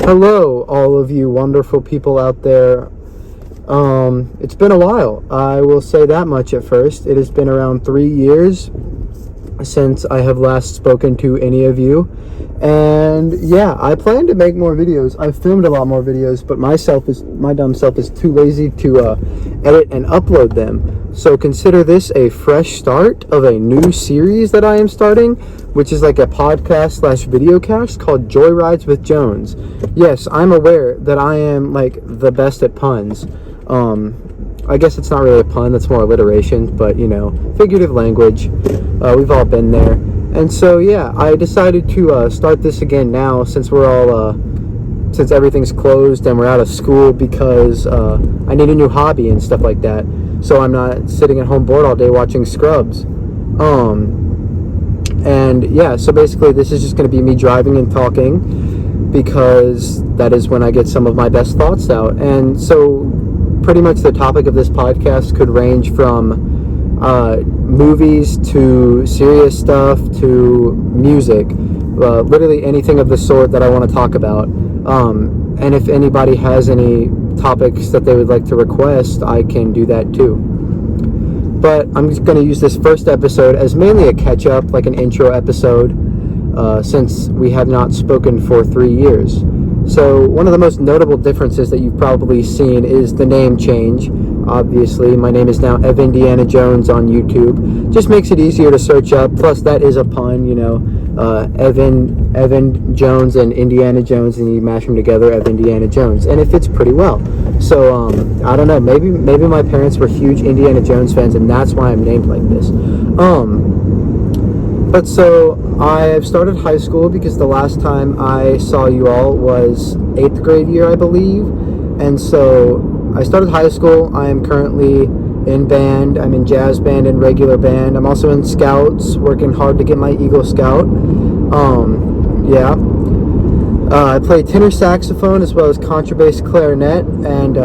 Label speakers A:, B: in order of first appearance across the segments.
A: Hello, all of you wonderful people out there. It's been a while. I will say that much at first. It has been around 3 years since I have last spoken to any of you. And yeah, I plan to make more videos. I've filmed a lot more videos, but my dumb self is too lazy to edit and upload them. So consider this a fresh start of a new series that I am starting, which is like a podcast / videocast called Joyrides with Jones. Yes, I'm aware that I am like the best at puns. I guess it's not really a pun, that's more alliteration, but figurative language. We've all been there. And so yeah, I decided to start this again now since since everything's closed and we're out of school, because I need a new hobby and stuff like that. So I'm not sitting at home bored all day watching Scrubs. And yeah, so basically this is just going to be me driving and talking, because that is when I get some of my best thoughts out. And so pretty much the topic of this podcast could range from movies to serious stuff to music, literally anything of the sort that I want to talk about. And if anybody has any topics that they would like to request, I can do that too. But I'm just going to use this first episode as mainly a catch-up, like an intro episode, since we have not spoken for 3 years. So one of the most notable differences that you've probably seen is the name change. Obviously, my name is now Evan Indiana Jones on YouTube. Just makes it easier to search up. Plus, that is a pun, Evan Jones and Indiana Jones, and you mash them together, Evan Indiana Jones, and it fits pretty well. So I don't know. Maybe my parents were huge Indiana Jones fans, and that's why I'm named like this. But so I have started high school because the last time I saw you all was 8th grade year, I believe. And so I started high school. I am currently in band. I'm in jazz band and regular band. I'm also in scouts, working hard to get my Eagle Scout. I play tenor saxophone as well as contrabass clarinet. And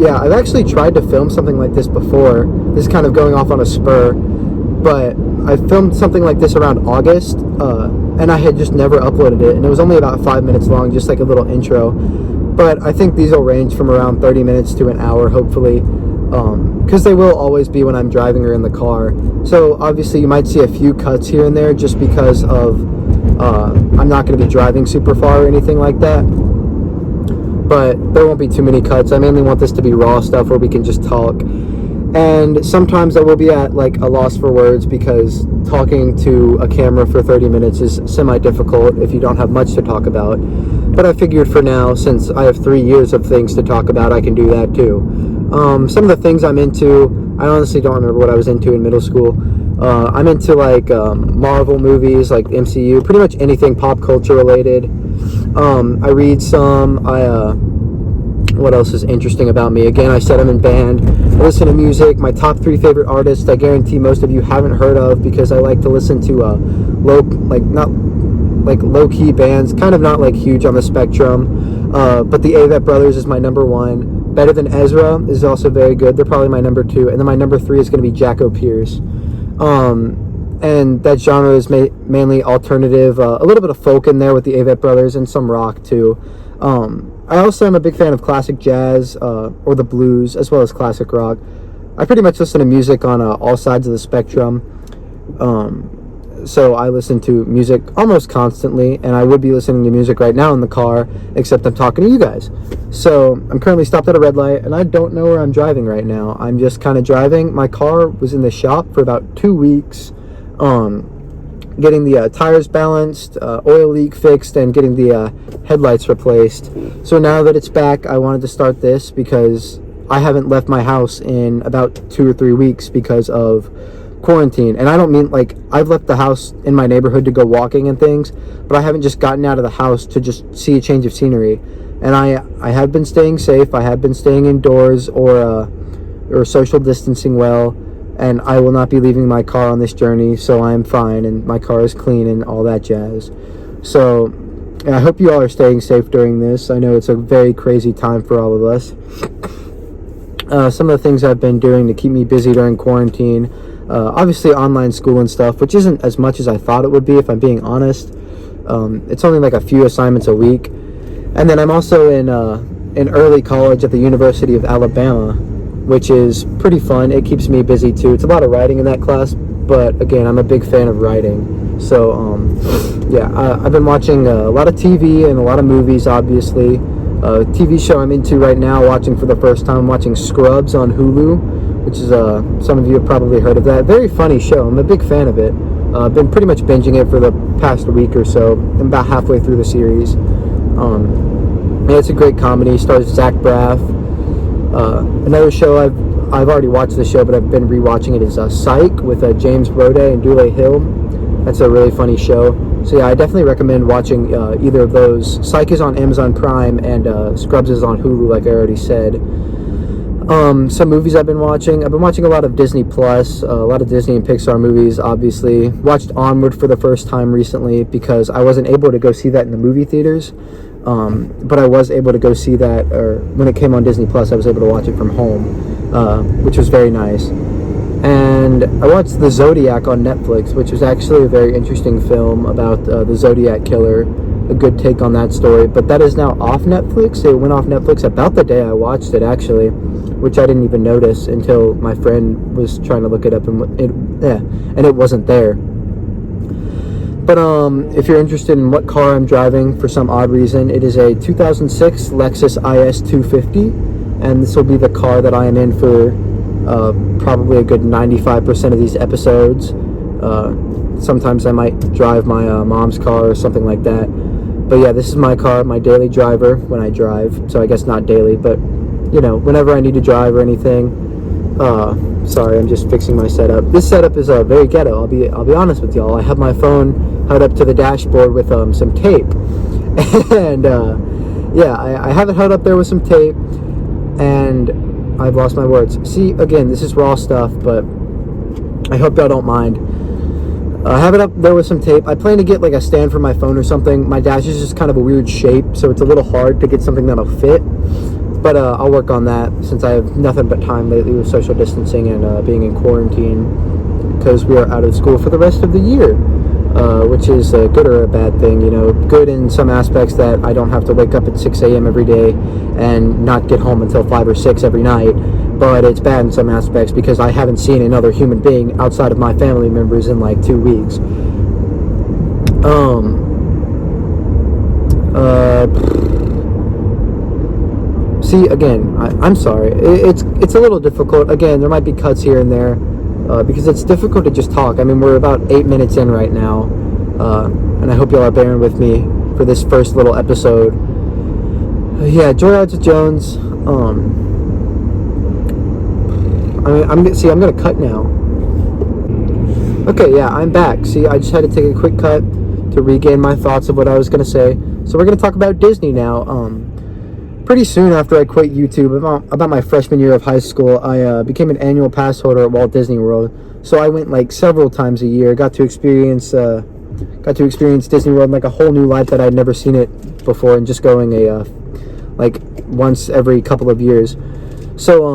A: I've actually tried to film something like this before. This is kind of going off on a spur, but I filmed something like this around August, and I had just never uploaded it, and it was only about 5 minutes long, just like a little intro. But I think these will range from around 30 minutes to an hour, hopefully, because they will always be when I'm driving or in the car. So obviously you might see a few cuts here and there just because of I'm not going to be driving super far or anything like that. But there won't be too many cuts. I mainly want this to be raw stuff where we can just talk. And sometimes I will be at like a loss for words, because talking to a camera for 30 minutes is semi-difficult if you don't have much to talk about. But I figured for now, since I have 3 years of things to talk about, I can do that too. Some of the things I'm into, I honestly don't remember what I was into in middle school. I'm into like Marvel movies, like MCU, pretty much anything pop culture related. I read some. What else is interesting about me? Again, I said I'm in band. I listen to music. My top 3 favorite artists, I guarantee most of you haven't heard of, because I like to listen to low-key bands, kind of not like huge on the spectrum. But the Avett Brothers is my number 1. Better Than Ezra is also very good. They're probably my number 2. And then my number 3 is going to be Jacko Pierce. And that genre is mainly alternative, a little bit of folk in there with the Avett Brothers, and some rock too. I also am a big fan of classic jazz, or the blues, as well as classic rock. I pretty much listen to music on all sides of the spectrum. So I listen to music almost constantly, and I would be listening to music right now in the car, except I'm talking to you guys. So I'm currently stopped at a red light, and I don't know where I'm driving right now. I'm just kind of driving. My car was in the shop for about 2 weeks, getting the tires balanced, oil leak fixed, and getting the headlights replaced. So now that it's back, I wanted to start this because I haven't left my house in about 2 or 3 weeks because of quarantine. And I don't mean like I've left the house in my neighborhood to go walking and things, but I haven't just gotten out of the house to just see a change of scenery. And I have been staying safe. I have been staying indoors or social distancing well. And I will not be leaving my car on this journey, so I'm fine, and my car is clean and all that jazz. So I hope you all are staying safe during this. I know it's a very crazy time for all of us. Some of the things I've been doing to keep me busy during quarantine, obviously online school and stuff, which isn't as much as I thought it would be, if I'm being honest. It's only like a few assignments a week. And then I'm also in early college at the University of Alabama, which is pretty fun. It keeps me busy too. It's a lot of writing in that class, but again, I'm a big fan of writing. So yeah, I've been watching a lot of TV and a lot of movies, obviously. TV show I'm into right now, watching for the first time, watching Scrubs on Hulu, which is some of you have probably heard of that. Very funny show. I'm a big fan of it. I've been pretty much binging it for the past week or so. I'm about halfway through the series. Yeah, it's a great comedy. Stars Zach Braff. Another show I've already watched the show, but I've been rewatching it, is Psych with James Brode and Dule Hill. That's a really funny show. So yeah, I definitely recommend watching either of those. Psych is on Amazon Prime, and Scrubs is on Hulu, like I already said. Some movies I've been watching a lot of Disney Plus, a lot of Disney and Pixar movies, obviously. Watched Onward for the first time recently because I wasn't able to go see that in the movie theaters. But I was able to go see that, or when it came on Disney Plus, I was able to watch it from home, which was very nice. And I watched The Zodiac on Netflix, which was actually a very interesting film about the Zodiac Killer, a good take on that story. But that is now off Netflix. It went off Netflix about the day I watched it, actually, which I didn't even notice until my friend was trying to look it up, and it wasn't there. But if you're interested in what car I'm driving, for some odd reason, it is a 2006 Lexus IS 250, and this will be the car that I am in for probably a good 95% of these episodes. Sometimes I might drive my mom's car or something like that. But yeah, this is my car, my daily driver when I drive. So I guess not daily, but you know, whenever I need to drive or anything. Sorry, I'm just fixing my setup. This setup is very ghetto. I'll be honest with y'all. I have my phone held up to the dashboard with some tape, and yeah, I have it held up there with some tape, and I've lost my words. See, again, this is raw stuff, but I hope y'all don't mind. I have it up there with some tape. I plan to get like a stand for my phone or something. My dash is just kind of a weird shape, so it's a little hard to get something that'll fit. But I'll work on that, since I have nothing but time lately with social distancing and being in quarantine, because we are out of school for the rest of the year, which is a good or a bad thing. You know, good in some aspects that I don't have to wake up at 6 a.m. every day and not get home until 5 or 6 every night, but it's bad in some aspects because I haven't seen another human being outside of my family members in like 2 weeks. See, again, I'm sorry. It's a little difficult. Again, there might be cuts here and there because it's difficult to just talk. I mean, we're about 8 minutes in right now, and I hope y'all are bearing with me for this first little episode. Yeah, Joyrides with Jones. I'm gonna cut now. Okay, yeah, I'm back. See, I just had to take a quick cut to regain my thoughts of what I was gonna say. So we're gonna talk about Disney now. Pretty soon after I quit YouTube, about my freshman year of high school, I became an annual pass holder at Walt Disney World. So I went like several times a year. Got to experience Disney World in like a whole new light that I'd never seen it before, and just going like once every couple of years. So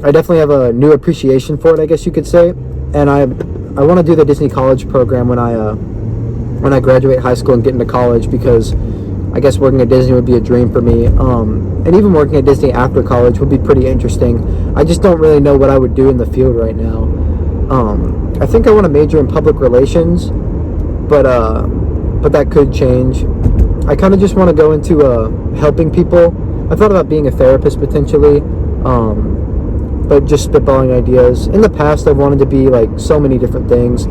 A: I definitely have a new appreciation for it, I guess you could say. And I want to do the Disney College program when I graduate high school and get into college, because I guess working at Disney would be a dream for me. And even working at Disney after college would be pretty interesting. I just don't really know what I would do in the field right now. I think I want to major in public relations, but that could change. I kind of just want to go into helping people. I thought about being a therapist potentially, but just spitballing ideas. In the past, I've wanted to be like so many different things,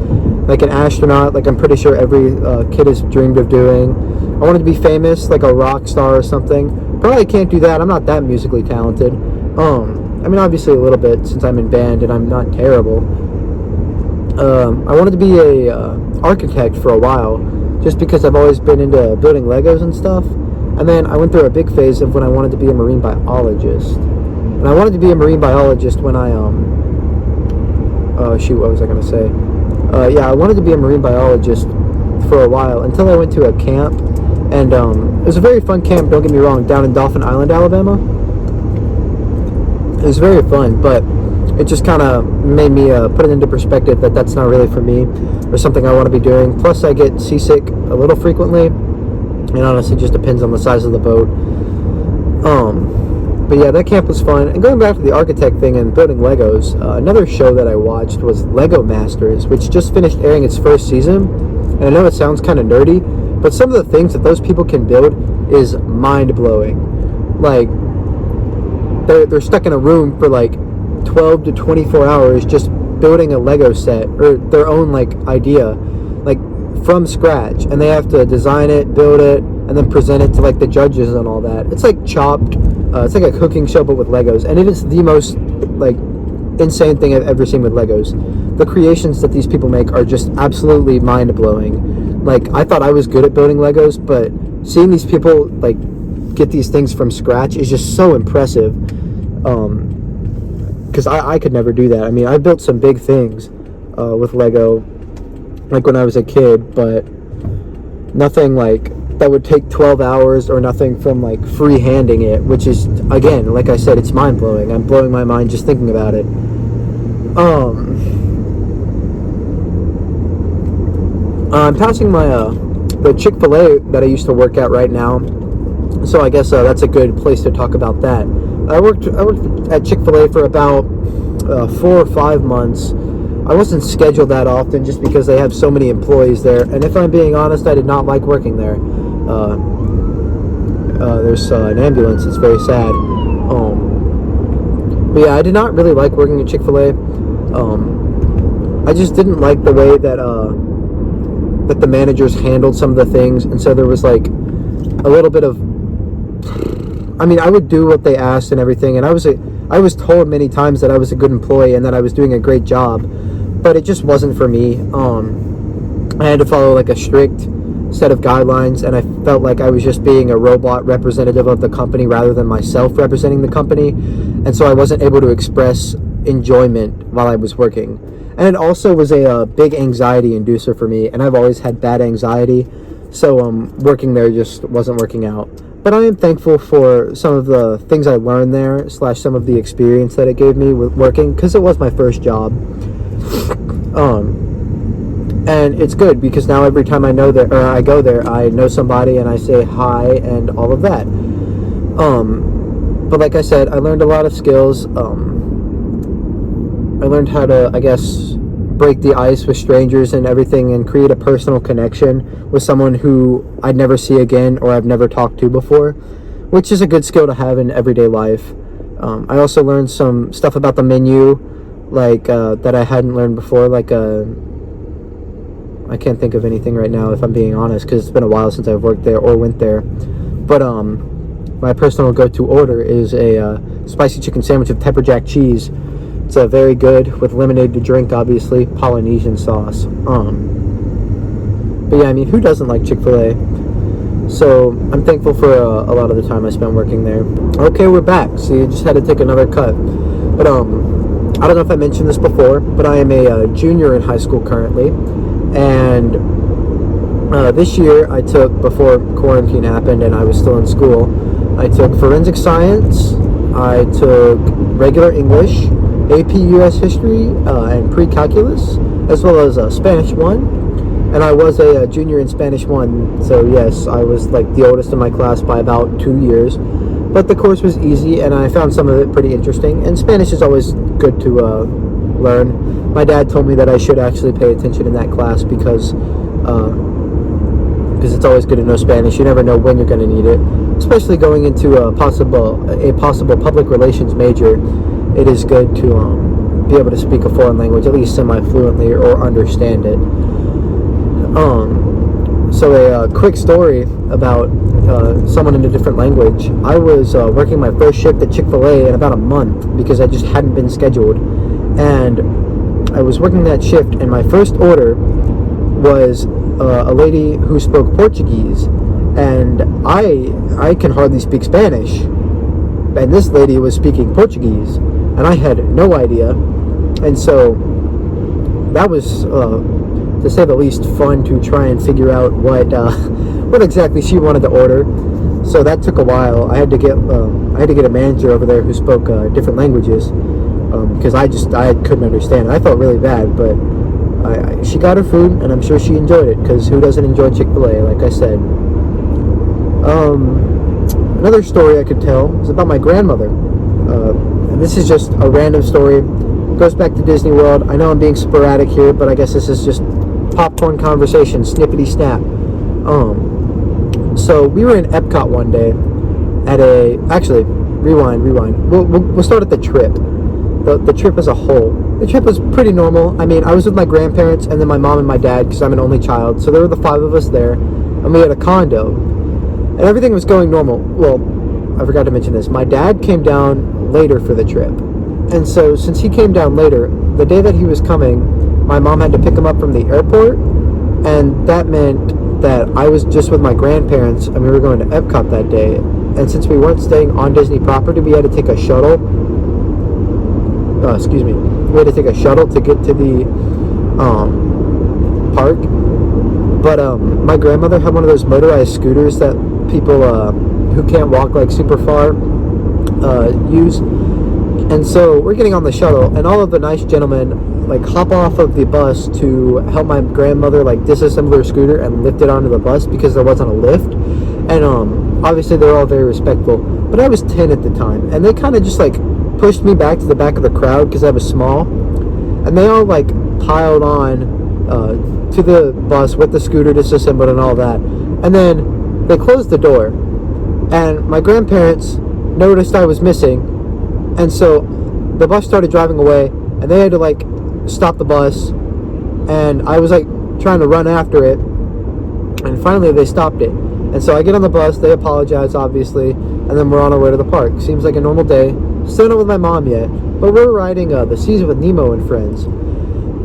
A: like an astronaut, like I'm pretty sure every kid has dreamed of doing. I wanted to be famous, like a rock star or something. Probably can't do that. I'm not that musically talented. I mean, obviously a little bit, since I'm in band and I'm not terrible. I wanted to be a architect for a while, just because I've always been into building Legos and stuff. And then I went through a big phase of when I wanted to be a marine biologist. And I wanted to be a marine biologist when I shoot, what was I gonna say? Yeah, I wanted to be a marine biologist for a while, until I went to a camp. And it was a very fun camp, don't get me wrong, down in Dauphin Island, Alabama. It was very fun, but it just kind of made me put it into perspective that that's not really for me, or something I want to be doing. Plus, I get seasick a little frequently, It honestly just depends on the size of the boat. But yeah, that camp was fun. And going back to the architect thing and building Legos, another show that I watched was Lego Masters, which just finished airing its first season. And I know it sounds kind of nerdy, but some of the things that those people can build is mind-blowing. Like, they're stuck in a room for like 12 to 24 hours just building a Lego set, or their own like idea, like from scratch, and they have to design it, build it, and then present it to like the judges and all that. It's like Chopped. It's like a cooking show but with Legos, and it is the most like insane thing I've ever seen with Legos. The creations that these people make are just absolutely mind-blowing. Like, I thought I was good at building Legos, but seeing these people like get these things from scratch is just so impressive. Because I could never do that. I mean, I built some big things with Lego, like when I was a kid, but nothing like that would take 12 hours, or nothing from like free-handing it, which is, again, like I said, it's mind-blowing. I'm blowing my mind just thinking about it. I'm passing my the Chick-fil-A that I used to work at right now, so I guess that's a good place to talk about that. I worked at Chick-fil-A for about 4 or 5 months. I wasn't scheduled that often just because they have so many employees there, and if I'm being honest, I did not like working there. There's an ambulance. It's very sad. But yeah, I did not really like working at Chick-fil-A. I just didn't like the way that that the managers handled some of the things, and so there was like a little bit of, I mean, I would do what they asked and everything, and I was told many times that I was a good employee and that I was doing a great job, but it just wasn't for me. I had to follow like a strict set of guidelines, and I felt like I was just being a robot representative of the company rather than myself representing the company, and so I wasn't able to express enjoyment while I was working. And it also was a big anxiety inducer for me, and I've always had bad anxiety, so working there just wasn't working out. But I am thankful for some of the things I learned there, / some of the experience that it gave me with working, because it was my first job. And it's good because now every time I go there, I know somebody and I say hi and all of that. But like I said, I learned a lot of skills. I learned how to, I guess, break the ice with strangers and everything, and create a personal connection with someone who I'd never see again or I've never talked to before, which is a good skill to have in everyday life. I also learned some stuff about the menu, like that I hadn't learned before. Like I can't think of anything right now, if I'm being honest, because it's been a while since I've worked there or went there. But my personal go-to order is a spicy chicken sandwich with pepper jack cheese. It's very good with lemonade to drink, obviously, Polynesian sauce. But yeah, I mean, who doesn't like Chick-fil-A? So I'm thankful for a lot of the time I spent working there. Okay, we're back. So you just had to take another cut. But I don't know if I mentioned this before, but I am a junior in high school currently. And this year I took, before quarantine happened and I was still in school, I took forensic science, I took regular English, AP US history, and pre-calculus, as well as Spanish 1. And I was a junior in Spanish 1, so yes, I was like the oldest in my class by about 2 years. But the course was easy, and I found some of it pretty interesting. And Spanish is always good to learn. My dad told me that I should actually pay attention in that class because it's always good to know Spanish. You never know when you're going to need it, especially going into a possible public relations major. It is good to be able to speak a foreign language, at least semi-fluently, or understand it. So a quick story about someone in a different language. I was working my first shift at Chick-fil-A in about a month because I just hadn't been scheduled. And I was working that shift, and my first order was a lady who spoke Portuguese. And I can hardly speak Spanish. And this lady was speaking Portuguese, and I had no idea. And so that was, to say the least, fun to try and figure out what exactly she wanted to order. So that took a while. I had to get a manager over there who spoke different languages, because I couldn't understand. I felt really bad, but she got her food, and I'm sure she enjoyed it, because who doesn't enjoy Chick-fil-A, like I said. Another story I could tell is about my grandmother. And this is just a random story. Goes back to Disney World. I know I'm being sporadic here, but I guess this is just popcorn conversation, snippety snap. So we were in Epcot one day at actually, rewind. We'll start at the trip. The trip as a whole. The trip was pretty normal. I mean, I was with my grandparents and then my mom and my dad because I'm an only child. So there were the 5 of us there, and we had a condo, and everything was going normal. Well, I forgot to mention this. My dad came down later for the trip, and so since he came down later, the day that he was coming, my mom had to pick him up from the airport, and that meant that I was just with my grandparents, and we were going to Epcot that day. And since we weren't staying on Disney property, we had to take a shuttle. We had to take a shuttle to get to the park. But my grandmother had one of those motorized scooters that people who can't walk like super far use. And so we're getting on the shuttle, and all of the nice gentlemen like hop off of the bus to help my grandmother like disassemble her scooter and lift it onto the bus because there wasn't a lift. And obviously they're all very respectful, but I was 10 at the time, and they kind of just like pushed me back to the back of the crowd because I was small, and they all like piled on to the bus with the scooter disassembled and all that. And then they closed the door, and my grandparents noticed I was missing, and so the bus started driving away, and they had to like stop the bus, and I was like trying to run after it, and finally they stopped it. And so I get on the bus, they apologize obviously, and then we're on our way to the park. Seems like a normal day. Still not with my mom yet, but we're riding the Season with Nemo and Friends.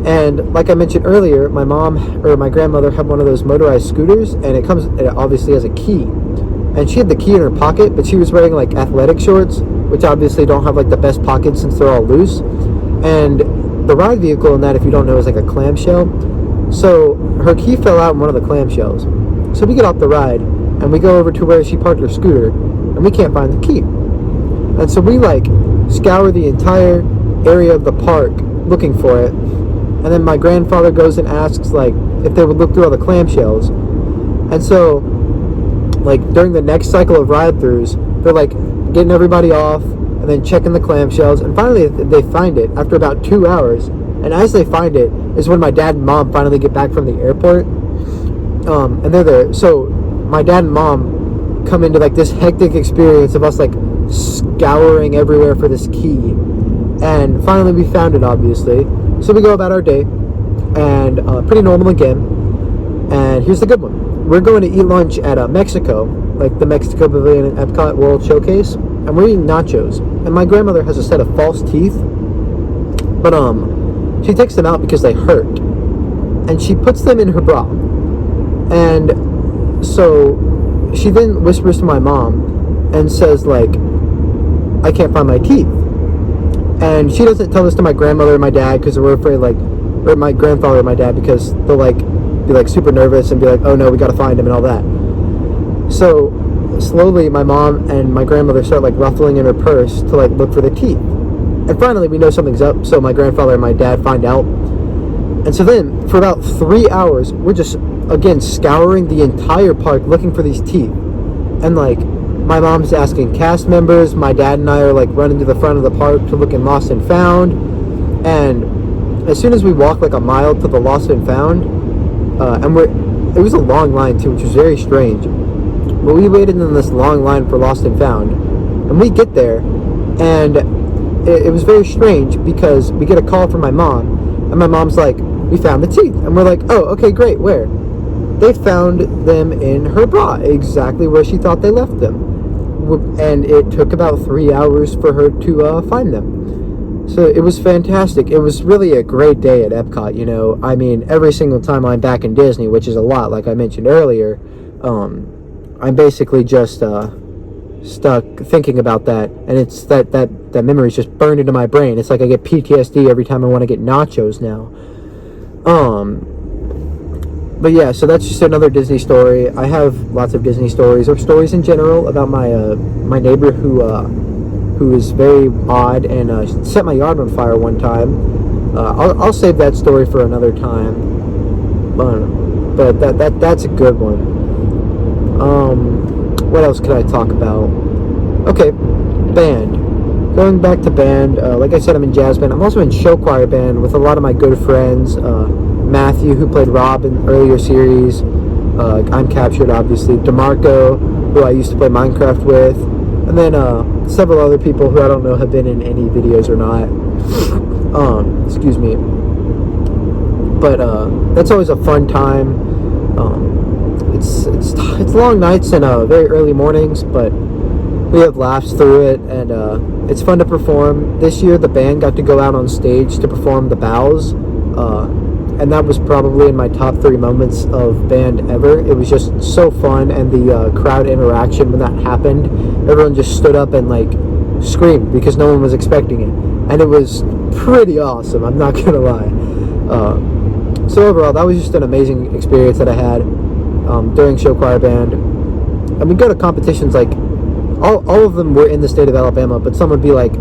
A: And like I mentioned earlier, my grandmother had one of those motorized scooters, and it obviously has a key. And she had the key in her pocket, but she was wearing like athletic shorts, which obviously don't have like the best pockets since they're all loose. And the ride vehicle in that, if you don't know, is like a clamshell. So her key fell out in one of the clamshells. So we get off the ride, and we go over to where she parked her scooter, and we can't find the key. And so we like scour the entire area of the park looking for it. And then my grandfather goes and asks like if they would look through all the clamshells. And so like during the next cycle of ride-throughs, they're like getting everybody off and then checking the clamshells, and finally they find it after about 2 hours. And as they find it is when my dad and mom finally get back from the airport. And they're there. So my dad and mom come into like this hectic experience of us like scouring everywhere for this key, and finally we found it obviously. So we go about our day, and pretty normal again. And here's the good one: we're going to eat lunch at Mexico, like the Mexico Pavilion at Epcot World Showcase, and we're eating nachos. And my grandmother has a set of false teeth, but she takes them out because they hurt, and she puts them in her bra. And so she then whispers to my mom and says like, I can't find my teeth. And she doesn't tell this to my grandmother and my dad because we're afraid like, or my grandfather and my dad, because they'll like be like super nervous and be like, oh no, we gotta find him and all that. So slowly my mom and my grandmother start like ruffling in her purse to like look for the teeth. And finally we know something's up, so my grandfather and my dad find out. And so then for about 3 hours we're just again scouring the entire park looking for these teeth. And like my mom's asking cast members, my dad and I are like running to the front of the park to look in Lost and Found. And as soon as we walk like a mile to the Lost and Found, it was a long line too, which was very strange, but we waited in this long line for Lost and Found, and we get there, and it was very strange because we get a call from my mom, and my mom's like, we found the teeth. And we're like, oh, okay, great, where? They found them in her bra, exactly where she thought they left them. And it took about 3 hours for her to find them. So it was fantastic. It was really a great day at Epcot, you know. I mean, every single time I'm back in Disney, which is a lot, like I mentioned earlier, I'm basically just stuck thinking about that. And it's that memory's just burned into my brain. It's like I get PTSD every time I want to get nachos now. But yeah, so that's just another Disney story. I have lots of Disney stories, or stories in general, about my neighbor who is very odd and set my yard on fire one time. I'll save that story for another time. But that's a good one. what else could I talk about? Okay, band. Going back to band, like I said, I'm in jazz band. I'm also in show choir band with a lot of my good friends. Matthew, who played Rob in earlier series. I'm Captured, obviously. DeMarco, who I used to play Minecraft with. And then several other people who I don't know have been in any videos or not. Excuse me. But that's always a fun time. It's long nights and very early mornings, but we have laughs through it, and it's fun to perform. This year, the band got to go out on stage to perform The Bows, and that was probably in my top 3 moments of band ever. It was just so fun, and the crowd interaction when that happened, everyone just stood up and like screamed because no one was expecting it, and it was pretty awesome, I'm not gonna lie. So overall, that was just an amazing experience that I had during show choir band. And we go to competitions like all of them were in the state of Alabama, but some would be like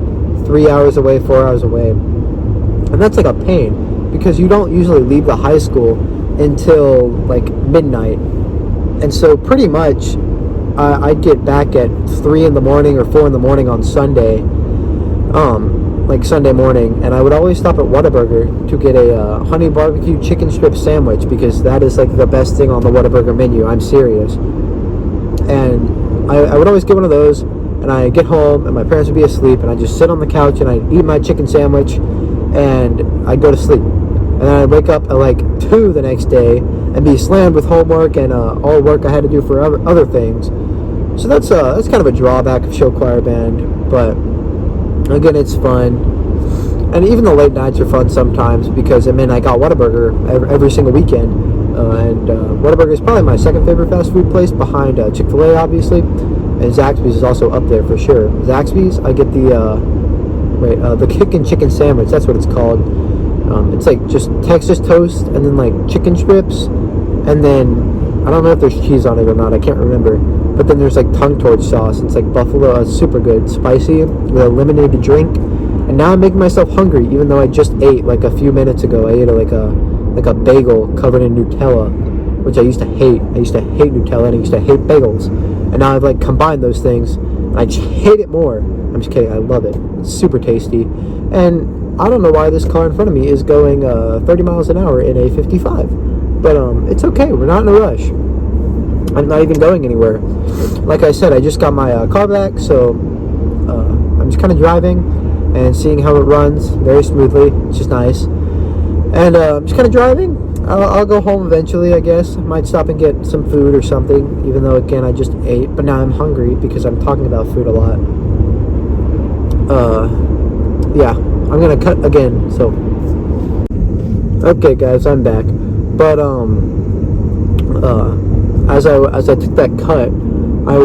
A: 3 hours away, 4 hours away, and that's like a pain because you don't usually leave the high school until like midnight, and so pretty much I'd get back at 3 in the morning or 4 in the morning on Sunday, like Sunday morning, and I would always stop at Whataburger to get a honey barbecue chicken strip sandwich because that is like the best thing on the Whataburger menu. I'm serious. And I would always get one of those, and I get home and my parents would be asleep, and I'd just sit on the couch and I'd eat my chicken sandwich and I'd go to sleep, and then I'd wake up at like 2 the next day and be slammed with homework and all work I had to do for other things. So that's kind of a drawback of show choir band, but again, it's fun. And even the late nights are fun sometimes because I got Whataburger every single weekend. And Whataburger is probably my second favorite fast food place behind Chick-fil-A, obviously. And Zaxby's is also up there for sure. Zaxby's, I get the chicken sandwich. That's what it's called. It's like just Texas toast and then like chicken strips. And then, I don't know if there's cheese on it or not. I can't remember. But then there's like tongue torch sauce. It's like buffalo. It's super good. Spicy with a lemonade drink. And now I'm making myself hungry, even though I just ate like a few minutes ago. I ate like a bagel covered in Nutella, which I used to hate. I used to hate Nutella and I used to hate bagels. And now I've like combined those things and I just hate it more. I'm just kidding. I love it. It's super tasty. And I don't know why this car in front of me is going 30 miles an hour in a 55. But it's okay. We're not in a rush. I'm not even going anywhere. Like I said, I just got my car back, so I'm just kind of driving and seeing how it runs very smoothly, which is nice. And I'm just kind of driving. I'll go home eventually, I guess. I might stop and get some food or something, even though, again, I just ate. But now I'm hungry because I'm talking about food a lot. Yeah, I'm going to cut again, so. Okay, guys, I'm back. But, as I took that cut, I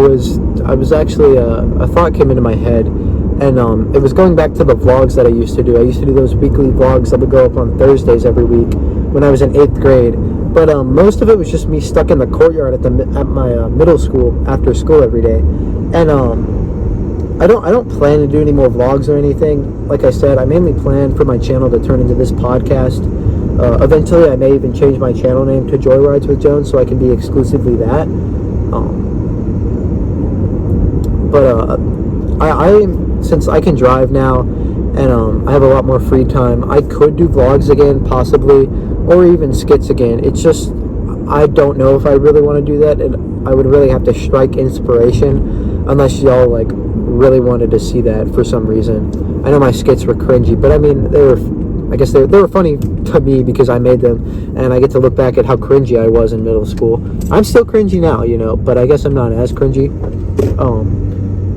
A: was actually, a thought came into my head. And it was going back to the vlogs that I used to do. I used to do those weekly vlogs that would go up on Thursdays every week when I was in 8th grade. But most of it was just me stuck in the courtyard at my middle school after school every day. And I don't plan to do any more vlogs or anything. Like I said, I mainly plan for my channel to turn into this podcast. Eventually, I may even change my channel name to Joyrides with Jones so I can be exclusively that. Since I can drive now and I have a lot more free time, I could do vlogs again, possibly, or even skits again. It's just, I don't know if I really want to do that, and I would really have to strike inspiration unless y'all like really wanted to see that for some reason. I know my skits were cringy, but I mean, they were funny to me because I made them, and I get to look back at how cringy I was in middle school. I'm still cringy now, but I guess I'm not as cringy.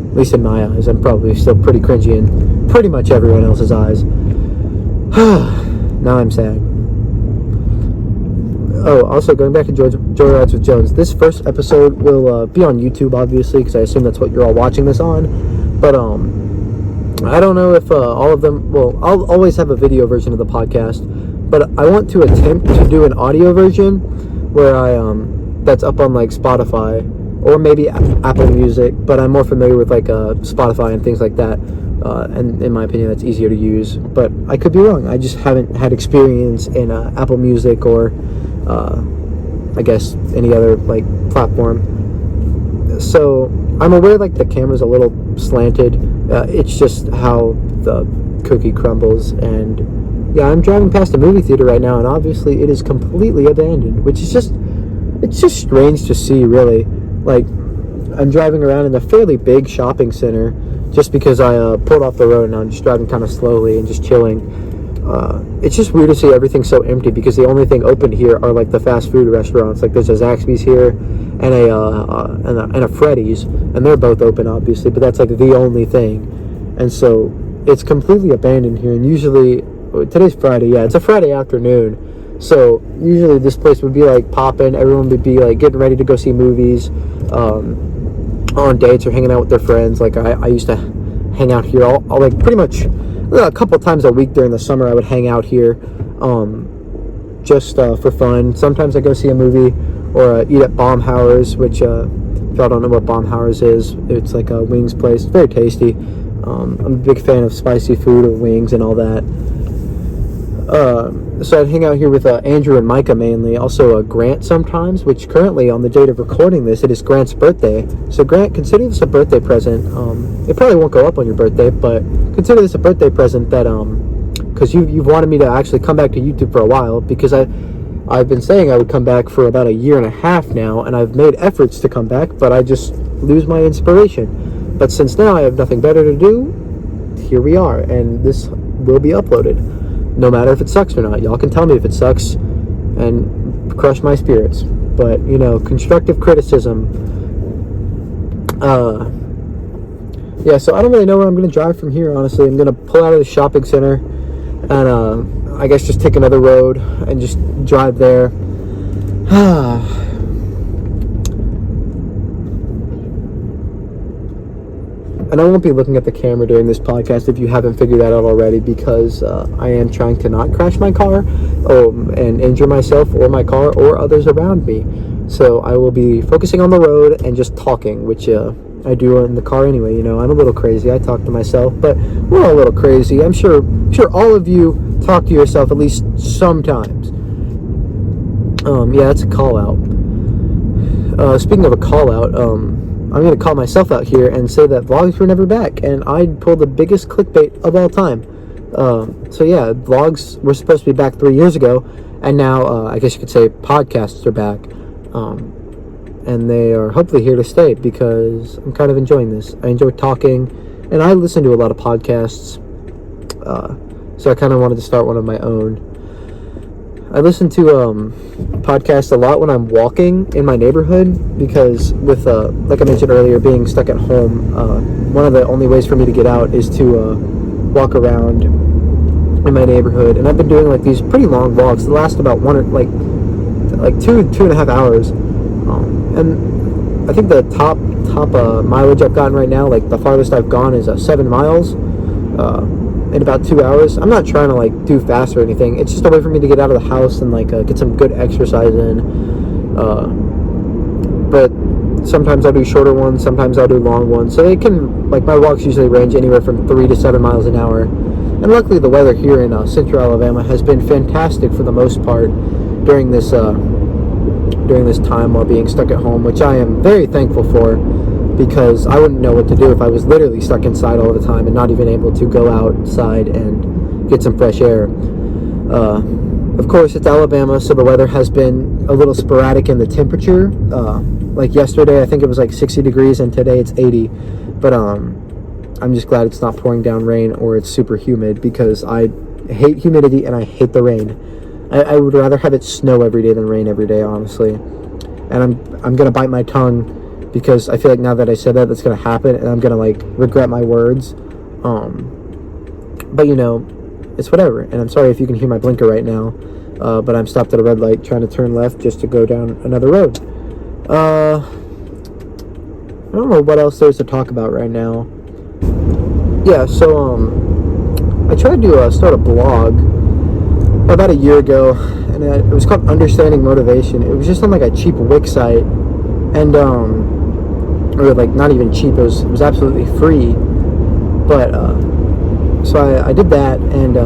A: At least in my eyes, I'm probably still pretty cringy in pretty much everyone else's eyes. Now I'm sad. Oh, also going back to Joyrides with Jones, this first episode will be on YouTube, obviously, because I assume that's what you're all watching this on. But I don't know if all of them. Well, I'll always have a video version of the podcast, but I want to attempt to do an audio version where that's up on like Spotify or maybe Apple Music, but I'm more familiar with like Spotify and things like that, and in my opinion that's easier to use, but I could be wrong. I just haven't had experience in Apple Music or I guess any other like platform. So I'm aware like the camera's a little slanted. It's just how the cookie crumbles. And yeah, I'm driving past a movie theater right now, and obviously it is completely abandoned, which is it's just strange to see, really. Like, I'm driving around in a fairly big shopping center just because I pulled off the road, and I'm just driving kind of slowly and just chilling. It's just weird to see everything so empty, because the only thing open here are like the fast food restaurants. Like, there's a Zaxby's here and a Freddy's, and they're both open, obviously, but that's like the only thing. And so it's completely abandoned here. And usually, today's Friday, yeah, it's a Friday afternoon, so usually this place would be like popping. Everyone would be like getting ready to go see movies, on dates, or hanging out with their friends. Like, I used to hang out here all like pretty much a couple of times a week during the summer. I would hang out here, just for fun. Sometimes I go see a movie, or eat at Baumhauer's, which if y'all don't know what Baumhauer's is, it's like a wings place. It's very tasty. I'm a big fan of spicy food, or wings and all that. So I'd hang out here with Andrew and Micah mainly. Also Grant sometimes, which currently, on the date of recording this, it is Grant's birthday. So Grant, consider this a birthday present. It probably won't go up on your birthday, but consider this a birthday present that, because you've wanted me to actually come back to YouTube for a while, because I've been saying I would come back for about a year and a half now, and I've made efforts to come back, but I just lose my inspiration. But since now I have nothing better to do, here we are, and this will be uploaded. No matter if it sucks or not. Y'all can tell me if it sucks and crush my spirits. But, constructive criticism. Yeah, so I don't really know where I'm going to drive from here, honestly. I'm going to pull out of the shopping center and I guess just take another road and just drive there. And I won't be looking at the camera during this podcast, if you haven't figured that out already, because I am trying to not crash my car and injure myself or my car or others around me. So I will be focusing on the road and just talking, which I do in the car anyway. I'm a little crazy. I talk to myself, but we're all a little crazy. I'm sure all of you talk to yourself at least sometimes. Yeah, that's a call out. Speaking of a call out, I'm going to call myself out here and say that vlogs were never back, and I pulled the biggest clickbait of all time. So yeah, vlogs were supposed to be back 3 years ago, and now I guess you could say podcasts are back, and they are hopefully here to stay, because I'm kind of enjoying this. I enjoy talking, and I listen to a lot of podcasts, so I kind of wanted to start one of my own. I listen to podcasts a lot when I'm walking in my neighborhood, because with, like I mentioned earlier, being stuck at home, one of the only ways for me to get out is to walk around in my neighborhood. And I've been doing like these pretty long walks that last about like two and a half hours. And I think the top mileage I've gotten right now, like the farthest I've gone, is 7 miles. In about 2 hours. I'm not trying to like do fast or anything. It's just a way for me to get out of the house and like get some good exercise in. But sometimes I'll do shorter ones, sometimes I'll do long ones. So they can, like, my walks usually range anywhere from 3 to 7 miles an hour. And luckily the weather here in central Alabama has been fantastic for the most part during this time while being stuck at home, which I am very thankful for, because I wouldn't know what to do if I was literally stuck inside all the time and not even able to go outside and get some fresh air. Of course, it's Alabama, so the weather has been a little sporadic in the temperature. Like yesterday, I think it was like 60 degrees, and today it's 80. But I'm just glad it's not pouring down rain or it's super humid, because I hate humidity and I hate the rain. I would rather have it snow every day than rain every day, honestly. And I'm gonna bite my tongue, because I feel like now that I said that, that's going to happen, and I'm going to like regret my words. But it's whatever. And I'm sorry if you can hear my blinker right now, but I'm stopped at a red light trying to turn left just to go down another road. I don't know what else there's to talk about right now. Yeah, so I tried to start a blog about a year ago, and it was called Understanding Motivation. It was just on like a cheap Wix site, and or like not even cheap, it was absolutely free. But so I did that, and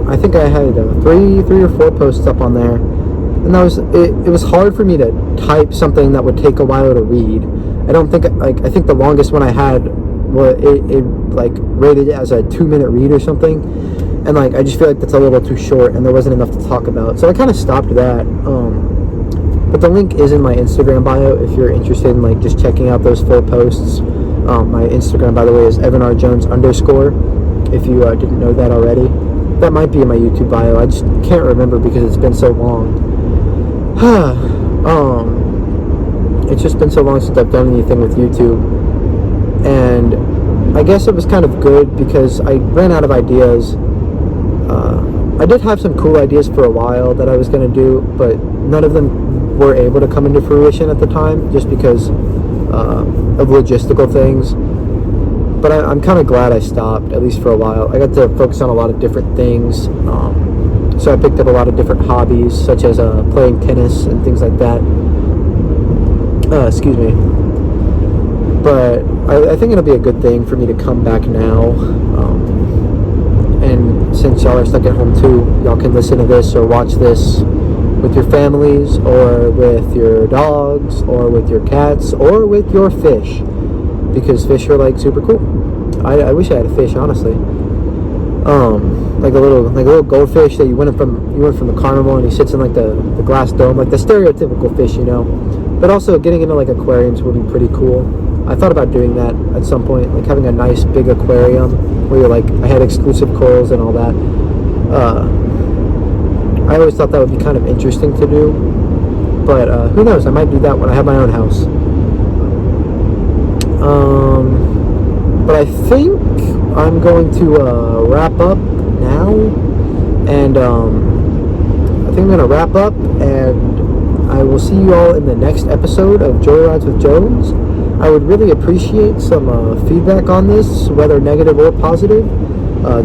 A: I think I had three or four posts up on there, and it was hard for me to type something that would take a while to read. I don't think, like, I think the longest one I had, well, it like rated it as a 2-minute read or something, and like I just feel like that's a little too short and there wasn't enough to talk about, so I kind of stopped that. But the link is in my Instagram bio if you're interested in like just checking out those full posts. My Instagram, by the way, is EvanRJones_, if you didn't know that already. That might be in my YouTube bio. I just can't remember because it's been so long. It's just been so long since I've done anything with YouTube, and I guess it was kind of good because I ran out of ideas. I did have some cool ideas for a while that I was going to do, but none of them were able to come into fruition at the time just because of logistical things. But I'm kind of glad I stopped, at least for a while. I got to focus on a lot of different things. So I picked up a lot of different hobbies, such as playing tennis and things like that. Excuse me. But I think it'll be a good thing for me to come back now. And since y'all are stuck at home too, y'all can listen to this or watch this with your families, or with your dogs, or with your cats, or with your fish, because fish are like super cool. I wish I had a fish, honestly. Like a little goldfish that you went from the carnival, and he sits in like the glass dome, like the stereotypical fish, you know. But also getting into like aquariums would be pretty cool. I thought about doing that at some point, like having a nice big aquarium where you're like, I had exclusive corals and all that. I always thought that would be kind of interesting to do, but who knows, I might do that when I have my own house. But I think I'm going to wrap up now, and I think I'm going to wrap up, and I will see you all in the next episode of Joyrides with Jones. I would really appreciate some feedback on this, whether negative or positive.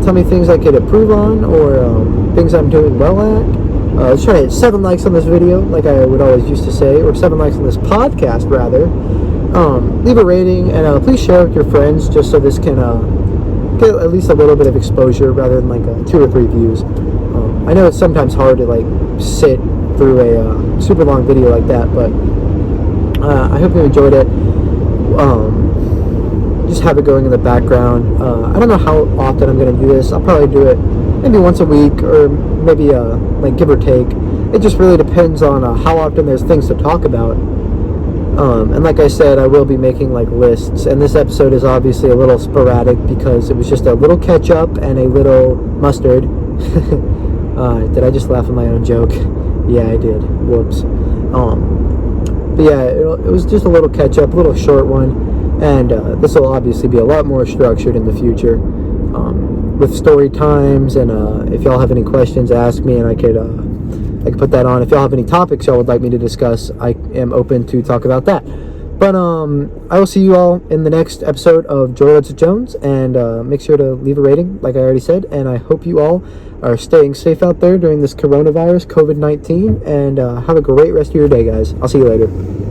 A: Tell me things I could improve on, or things I'm doing well at. Let's try to hit 7 likes on this video, like I would always used to say, or 7 likes on this podcast, rather. Leave a rating, and please share with your friends, just so this can get at least a little bit of exposure, rather than like 2 or 3 views. I know it's sometimes hard to like sit through a super long video like that, but I hope you enjoyed it. Just have it going in the background. I don't know how often I'm going to do this. I'll probably do it maybe once a week, or maybe like give or take. It just really depends on how often there's things to talk about. And like I said, I will be making like lists, and this episode is obviously a little sporadic because it was just a little ketchup and a little mustard. Did I just laugh at my own joke? Yeah, I did. Whoops. But yeah, it was just a little catch-up, a little short one, and this will obviously be a lot more structured in the future, with story times, and if y'all have any questions, ask me, and I could put that on. If y'all have any topics y'all would like me to discuss, I am open to talk about that. But I will see you all in the next episode of Joyrides with Jones, and make sure to leave a rating, like I already said, and I hope you all are staying safe out there during this coronavirus, COVID-19, and have a great rest of your day, guys. I'll see you later.